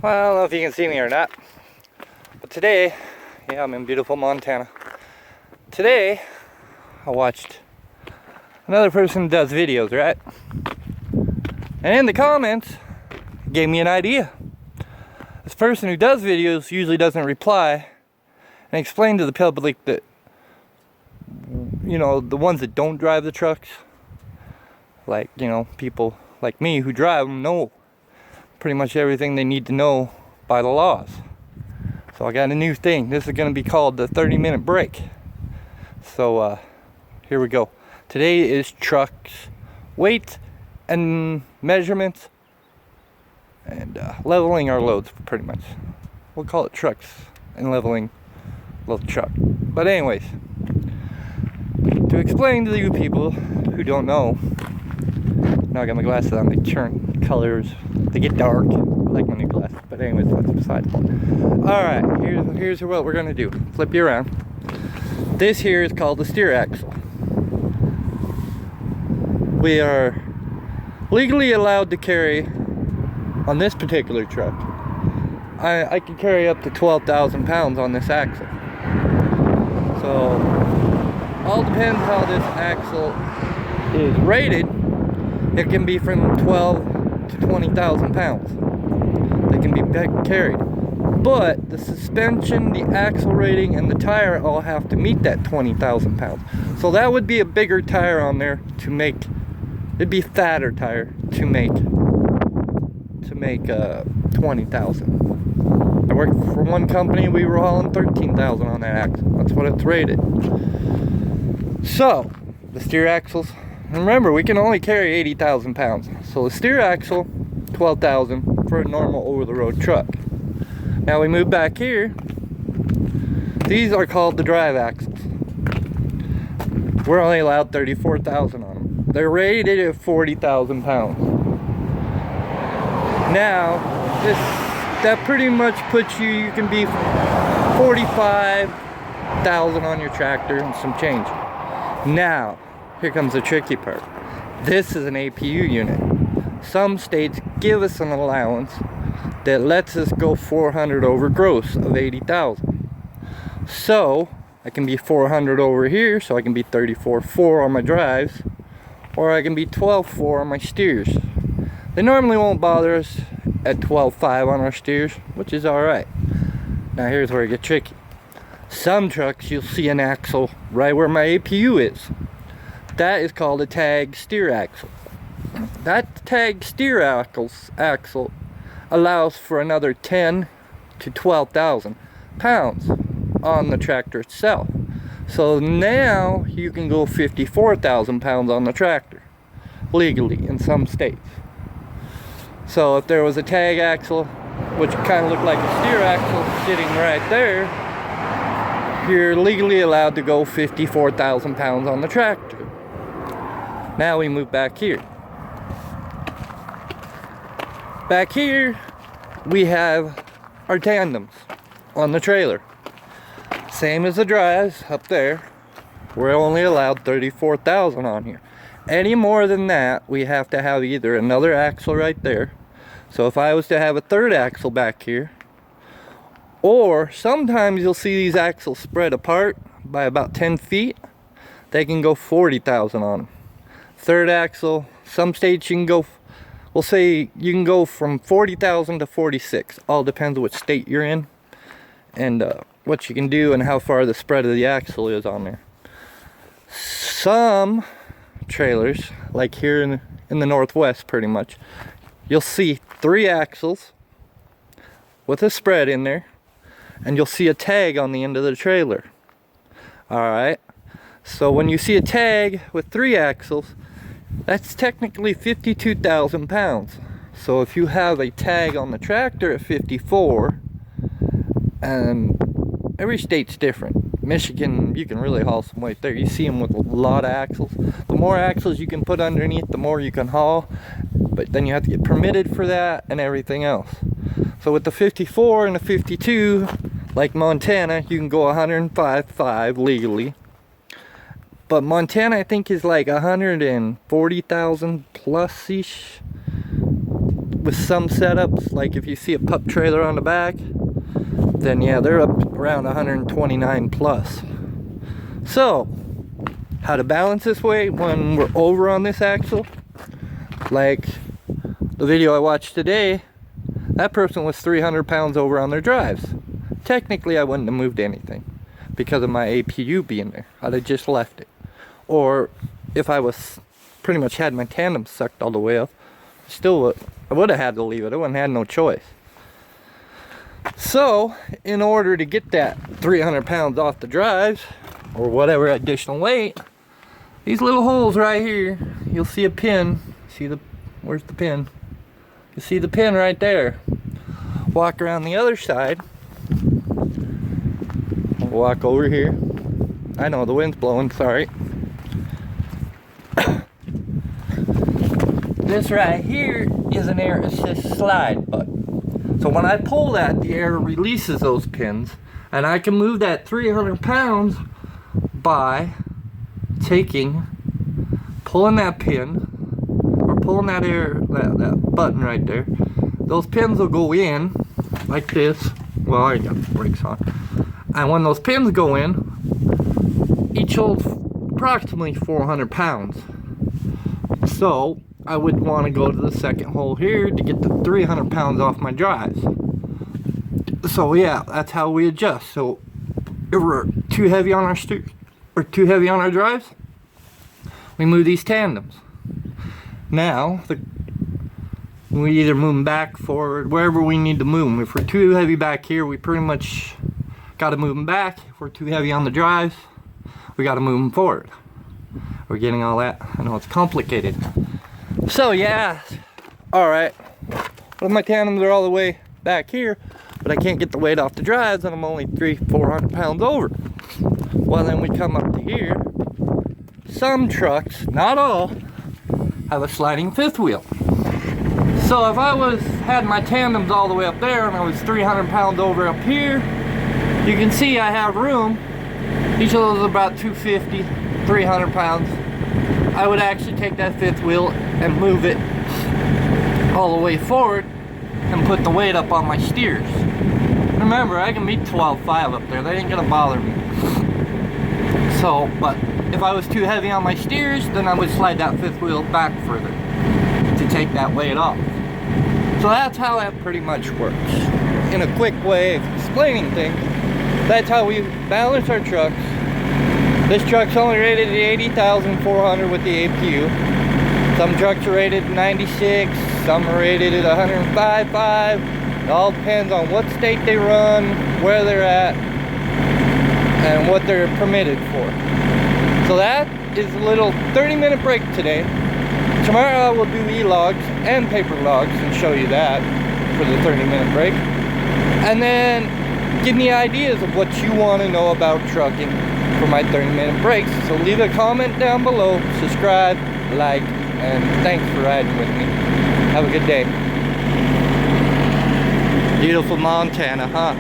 Well, I don't know if you can see me or not, but today, yeah, I'm in beautiful Montana. Today, I watched another person who does videos, right? And in the comments, it gave me an idea. This person who does videos usually doesn't reply and explain to the public that, you know, the ones that don't drive the trucks, like, you know, people like me who drive them know pretty much everything they need to know by the laws. So I got a new thing. This is going to be called the 30-minute break. So here we go. Today is trucks, weight and measurements, and leveling our loads, pretty much. We'll call it trucks and leveling the truck. But anyways, to explain to you people who don't know, now I got my glasses on, they turn colors, they get dark. I like my new glasses, but anyways, that's beside the point. Alright, here's what we're gonna do. Flip you around. This here is called the steer axle. We are legally allowed to carry, on this particular truck, I can carry up to 12,000 pounds on this axle. So, all depends how this axle is rated. It can be from 12 to 20,000 pounds. They can be carried. But the suspension, the axle rating, and the tire all have to meet that 20,000 pounds. So that would be a bigger tire on there to make, it'd be a fatter tire to make 20,000. I worked for one company, we were hauling 13,000 on that axle. That's what it's rated. So, the steer axles, remember, we can only carry 80,000 pounds. So the steer axle, 12,000 for a normal over-the-road truck. Now we move back here. These are called the drive axles. We're only allowed 34,000 on them. They're rated at 40,000 pounds. Now, that pretty much puts you can be 45,000 on your tractor and some change. Now, here comes the tricky part. This is an APU unit. Some states give us an allowance that lets us go 400 over gross of 80,000. So, I can be 400 over here, so I can be 34.4 on my drives, or I can be 12.4 on my steers. They normally won't bother us at 12.5 on our steers, which is alright. Now here's where it gets tricky. Some trucks you'll see an axle right where my APU is. That is called a tag steer axle. That tag steer axle allows for another 10 to 12,000 pounds on the tractor itself. So now you can go 54,000 pounds on the tractor legally in some states. So if there was a tag axle, which kind of looked like a steer axle sitting right there, you're legally allowed to go 54,000 pounds on the tractor. Now we move back here. Back here, we have our tandems on the trailer. Same as the drives up there. We're only allowed 34,000 on here. Any more than that, we have to have either another axle right there. So if I was to have a third axle back here, or sometimes you'll see these axles spread apart by about 10 feet, they can go 40,000 on them. Third axle, some states you can go, we'll say you can go from 40,000 to 46. All depends on which state you're in and what you can do and how far the spread of the axle is on there. Some trailers, like here in the Northwest pretty much, you'll see 3 axles with a spread in there, and you'll see a tag on the end of the trailer. Alright, so when you see a tag with 3 axles, that's technically 52,000 pounds. So if you have a tag on the tractor at 54, and every state's different. Michigan, you can really haul some weight there. You see them with a lot of axles. The more axles you can put underneath, the more you can haul. But then you have to get permitted for that and everything else. So with the 54 and the 52, like Montana, you can go 105.5 legally. But Montana, I think, is like 140,000 plus-ish with some setups, like if you see a pup trailer on the back, then yeah, they're up around 129 plus. So, how to balance this weight when we're over on this axle? Like the video I watched today, that person was 300 pounds over on their drives. Technically, I wouldn't have moved anything because of my APU being there. I'd have just left it. Or if I was pretty much had my tandem sucked all the way up, I would have had to leave it. I wouldn't have had no choice. So, in order to get that 300 pounds off the drives, or whatever additional weight, these little holes right here, you'll see a pin. Where's the pin? You see the pin right there. Walk around the other side. Walk over here. I know the wind's blowing, sorry. This right here is an air assist slide button. So when I pull that, the air releases those pins, and I can move that 300 pounds by pulling that pin, or pulling that that button right there. Those pins will go in like this. Well, I got the brakes on. And when those pins go in, each holds approximately 400 pounds. So I would want to go to the second hole here to get the 300 pounds off my drives. So yeah, that's how we adjust. So if we're too heavy on our drives, we move these tandems. Now we either move them back, forward, wherever we need to move them. If we're too heavy back here, we pretty much got to move them back. If we're too heavy on the drives, we got to move them forward. We're getting all that. I know it's complicated. So yeah, all right. Well, my tandems are all the way back here, but I can't get the weight off the drives, and I'm only 300-400 pounds over. Well, then we come up to here. Some trucks, not all, have a sliding fifth wheel. So if I had my tandems all the way up there and I was 300 pounds over up here, you can see I have room. Each of those is about 250, 300 pounds. I would actually take that fifth wheel and move it all the way forward and put the weight up on my steers. Remember, I can meet 12.5 up there. They ain't gonna bother me. So, but if I was too heavy on my steers, then I would slide that fifth wheel back further to take that weight off. So that's how that pretty much works. In a quick way of explaining things, that's how we balance our trucks. This truck's only rated at 80,400 with the APU. Some trucks are rated at 96, some are rated at 105.5. It all depends on what state they run, where they're at, and what they're permitted for. So that is a little 30-minute break today. Tomorrow I will do e-logs and paper logs and show you that for the 30-minute break. And then give me ideas of what you want to know about trucking for my 30-minute breaks. So leave a comment down below, subscribe, like, and thanks for riding with me. Have a good day. Beautiful Montana, huh?